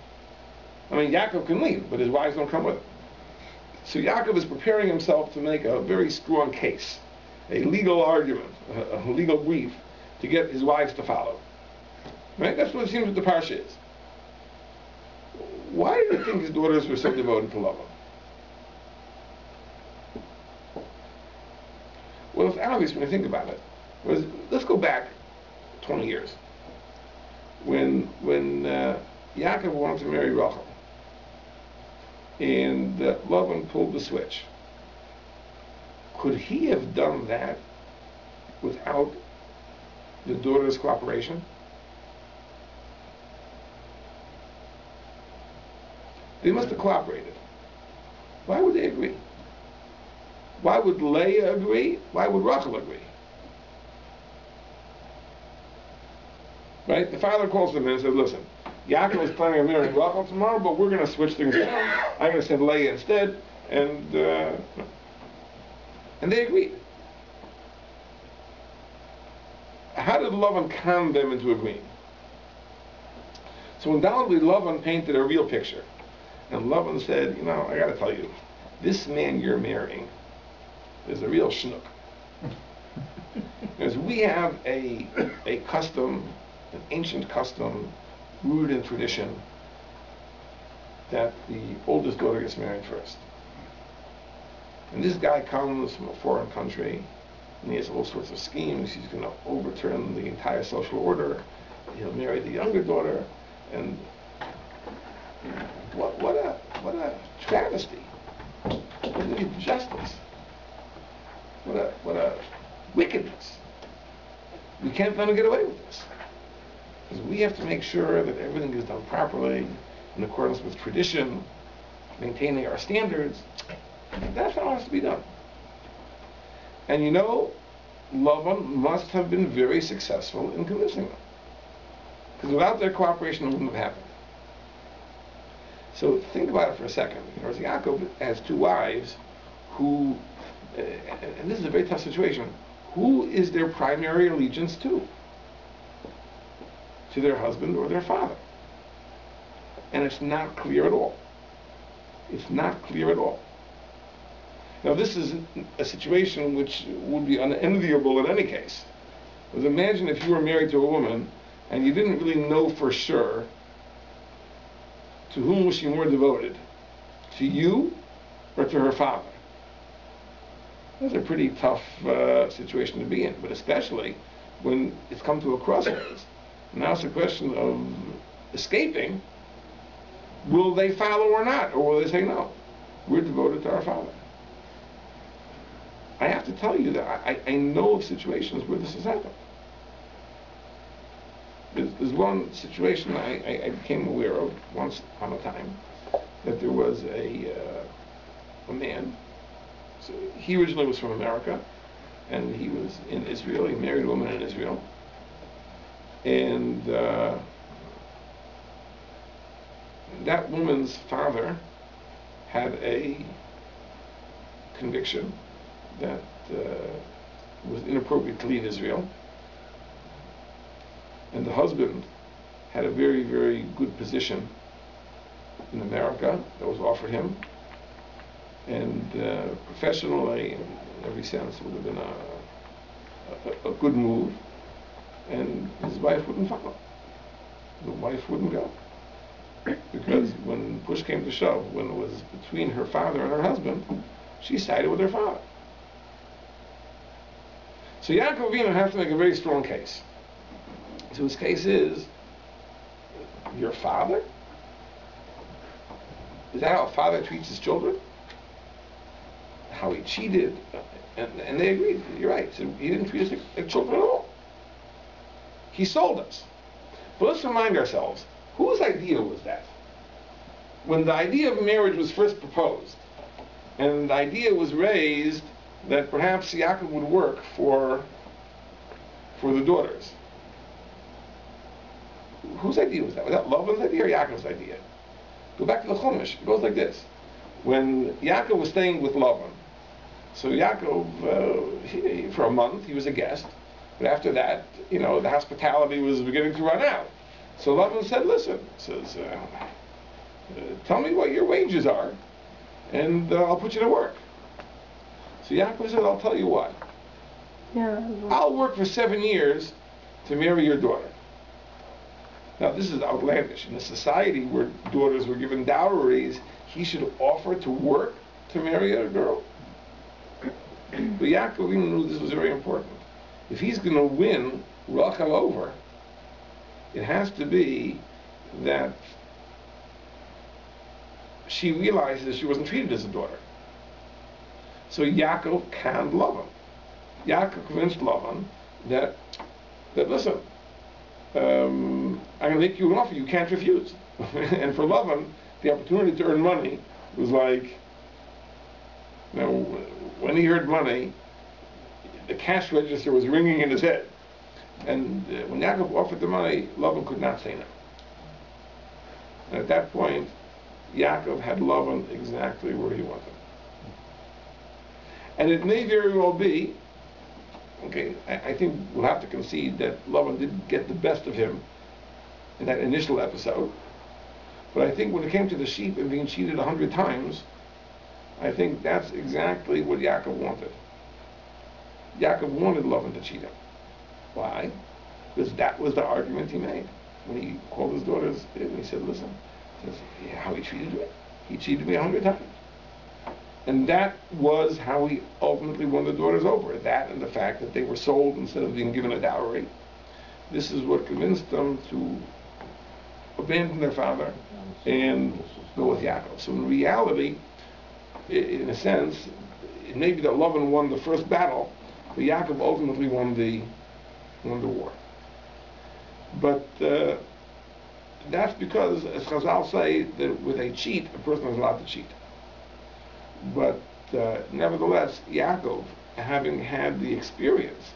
Speaker 1: I mean, Yaakov can leave, but his wives don't come with him. So Yaakov is preparing himself to make a very strong case, a legal argument, a legal brief, to get his wives to follow. Right? That's what it seems that the parsha is. Why do you think his daughters were so devoted to Lavan? Well, it's obvious when you think about it. Let's go back 20 years. When Yaakov wanted to marry Rachel, and Lavan pulled the switch, could he have done that without the daughter's cooperation? They must have cooperated. Why would they agree? Why would Leah agree? Why would Rachel agree? Right? The father calls them in and says, listen, Yaakov is planning on marrying Rachel tomorrow, but we're going to switch things around. I'm going to send Leah instead. And they agreed. How did Lavan con them into agreeing? So undoubtedly Lavan painted a real picture. And Lavan said, I got to tell you, this man you're marrying is a real schnook. Because we have a custom, an ancient custom, rooted in tradition, that the oldest daughter gets married first. And this guy comes from a foreign country, and he has all sorts of schemes. He's going to overturn the entire social order. He'll marry the younger daughter, and what a travesty! What an injustice! What a wickedness! We can't let him get away with this, because we have to make sure that everything is done properly, in accordance with tradition, maintaining our standards. That's how it has to be done. And Lavan must have been very successful in convincing them. Because without their cooperation, it wouldn't have happened. So think about it for a second. Yaakov has two wives who, and this is a very tough situation, who is their primary allegiance to? To their husband or their father. And it's not clear at all. It's not clear at all. Now this is a situation which would be unenviable in any case. Because imagine if you were married to a woman and you didn't really know for sure to whom was she more devoted, to you or to her father. That's a pretty tough situation to be in, but especially when it's come to a crossroads. Now it's a question of escaping. Will they follow or not? Or will they say, no, we're devoted to our father? I have to tell you that I know of situations where this has happened. There's one situation I became aware of once upon a time, that there was a man. So he originally was from America, and he was in Israel. He married a woman in Israel, and that woman's father had a conviction that was inappropriate to leave Israel, and the husband had a very, very good position in America that was offered him, and professionally, in every sense, would have been a good move, and his wife wouldn't follow. The wife wouldn't go. Because when push came to shove, when it was between her father and her husband, she sided with her father. So Yaakov Avinu has to make a very strong case. So his case is, your father? Is that how a father treats his children? How he cheated? And they agreed, you're right. So he didn't treat us like children at all. He sold us. But let's remind ourselves, whose idea was that? When the idea of marriage was first proposed, and the idea was raised that perhaps Yaakov would work for the daughters. Whose idea was that? Was that Lavan's idea or Yaakov's idea? Go back to the Chumash. It goes like this. When Yaakov was staying with Lavan, so Yaakov, for a month, he was a guest, but after that, the hospitality was beginning to run out. So Lavan said, listen, tell me what your wages are, and I'll put you to work. So Yaakov said, I'll tell you what. I'll work for 7 years to marry your daughter. Now this is outlandish. In a society where daughters were given dowries, he should offer to work to marry a girl. But Yaakov even knew this was very important. If he's going to win Rachel over, it has to be that she realizes she wasn't treated as a daughter. So Yaakov canned Lavan. Yaakov convinced Lavan that listen, I'm going to make you an offer you can't refuse. And for Lavan, the opportunity to earn money was like, when he heard money, the cash register was ringing in his head. And when Yaakov offered the money, Lavan could not say no. And at that point, Yaakov had Lavan exactly where he wanted. And it may very well be, okay, I think we'll have to concede that Lavan didn't get the best of him in that initial episode. But I think when it came to the sheep and being cheated 100 times, I think that's exactly what Yaakov wanted. Yaakov wanted Lavan to cheat him. Why? Because that was the argument he made. When he called his daughters in, he said, listen, how he treated me. He cheated me 100 times. And that was how he ultimately won the daughters over. That and the fact that they were sold instead of being given a dowry. This is what convinced them to abandon their father and go with Yaakov. So in reality, in a sense, it may be that Lavan won the first battle, but Yaakov ultimately won the war. But that's because, as Chazal say, that with a cheat, a person is allowed to cheat. But nevertheless, Yaakov, having had the experience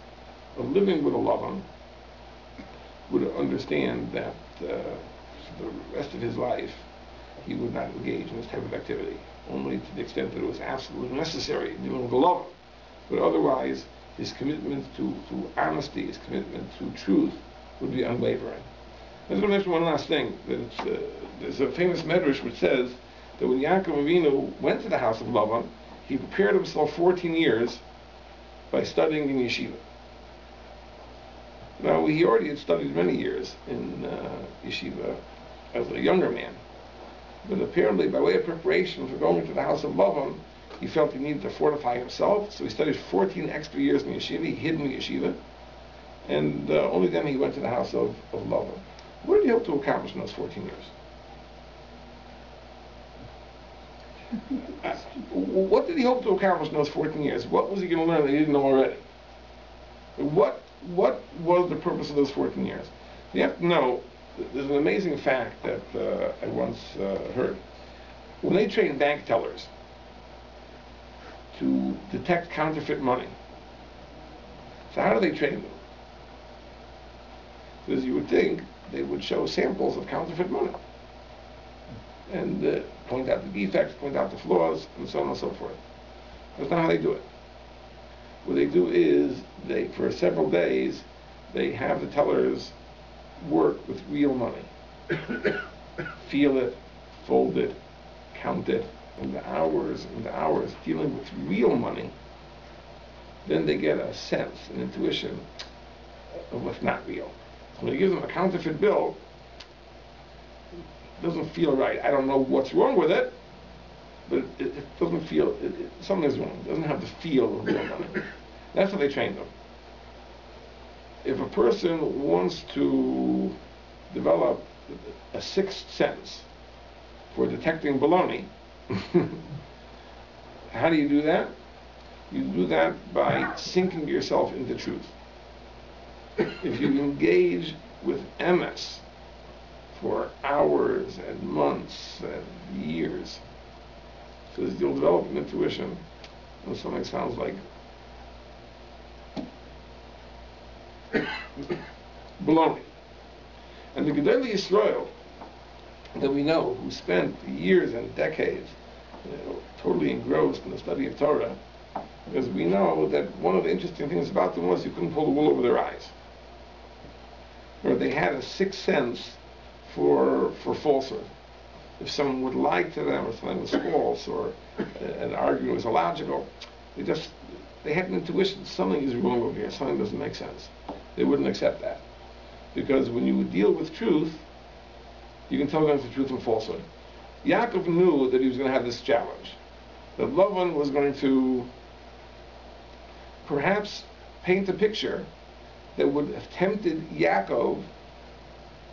Speaker 1: of living with a Lavan, would understand that for the rest of his life, he would not engage in this type of activity, only to the extent that it was absolutely necessary dealing with a Lavan. But otherwise, his commitment to honesty, his commitment to truth, would be unwavering. I just want to mention one last thing. That there's a famous medrash which says that when Yaakov Avinu went to the house of Lavan, he prepared himself 14 years by studying in Yeshiva. Now, he already had studied many years in Yeshiva as a younger man. But apparently, by way of preparation for going to the house of Lavan, he felt he needed to fortify himself, so he studied 14 extra years in Yeshiva. He hid in Yeshiva. And only then he went to the house of Lavan. What did he hope to accomplish in those 14 years? What did he hope to accomplish in those 14 years? What was he going to learn that he didn't know already? What was the purpose of those 14 years? You have to know, there's an amazing fact that I once heard. When they train bank tellers to detect counterfeit money, so how do they train them? Because you would think they would show samples of counterfeit money and point out the defects, point out the flaws, and so on and so forth. That's not how they do it. What they do is, for several days, they have the tellers work with real money. Feel it, fold it, count it, and hours dealing with real money. Then they get a sense, an intuition of what's not real. So when you give them a counterfeit bill, it doesn't feel right. I don't know what's wrong with it, but it doesn't feel, something's wrong. It doesn't have the feel of real money. That's what they train them. If a person wants to develop a sixth sense for detecting baloney, how do you do that? You do that by sinking yourself into truth. If you engage with MS for hours and months and years, so you'll develop an intuition when something sounds like baloney. And the Gedolei Yisrael that we know, who spent years and decades totally engrossed in the study of Torah, because we know that one of the interesting things about them was you couldn't pull the wool over their eyes. Or they had a sixth sense for falsehood. If someone would lie to them, or something was false, or an argument was illogical, they had an intuition, something is wrong over here, something doesn't make sense. They wouldn't accept that. Because when you deal with truth, you can tell them the truth and falsehood. Yaakov knew that he was going to have this challenge. That Lavan was going to perhaps paint a picture that would have tempted Yaakov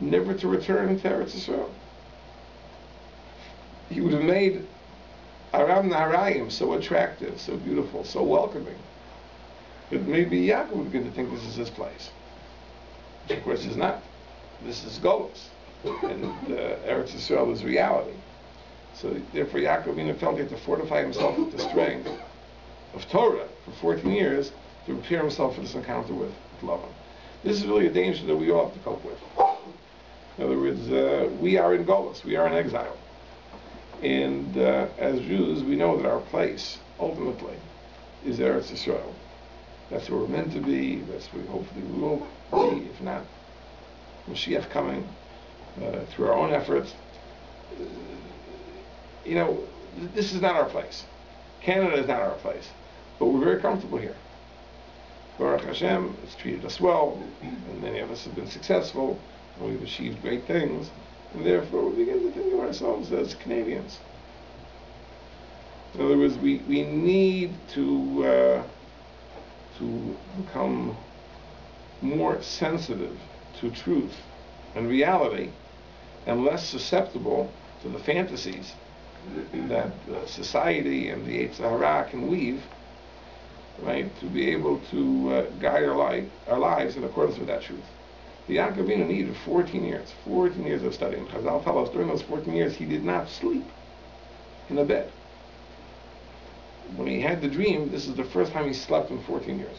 Speaker 1: never to return to Eretz Yisrael. He would have made Aram Naharayim so attractive, so beautiful, so welcoming, that maybe Yaakov would begin to think this is his place. Which of course is not. This is Golus. And Eretz Yisrael is reality. So therefore Yaakov felt he had to fortify himself with the strength of Torah for 14 years to prepare himself for this encounter with Lavan. This is really a danger that we all have to cope with. In other words, we are in Golus, we are in exile. And as Jews, we know that our place, ultimately, is Eretz Yisrael. That's where we're meant to be, that's where hopefully we will be, if not Mashiach coming, through our own efforts. This is not our place. Canada is not our place. But we're very comfortable here. Baruch Hashem, it's treated us well, and many of us have been successful, and we've achieved great things, and therefore we begin to think of ourselves as Canadians. In other words, we need to become more sensitive to truth and reality, and less susceptible to the fantasies that society and the Yetzer Hara can weave, right, to be able to guide our lives in accordance with that truth. The Yaakov Avinu needed 14 years of studying. Chazal tell us during those 14 years he did not sleep in a bed. When he had the dream, this is the first time he slept in 14 years.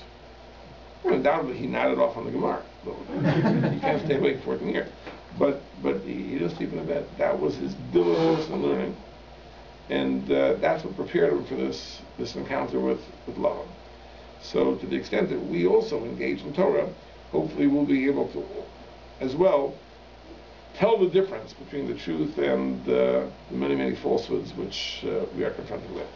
Speaker 1: Well, undoubtedly he nodded off on the Gemara. You can't stay awake 14 years. But he didn't sleep in a bed. That was his diligence in learning. And that's what prepared him for this encounter with Lavan. So to the extent that we also engage in Torah, hopefully we'll be able to, as well, tell the difference between the truth and the many, many falsehoods which we are confronted with.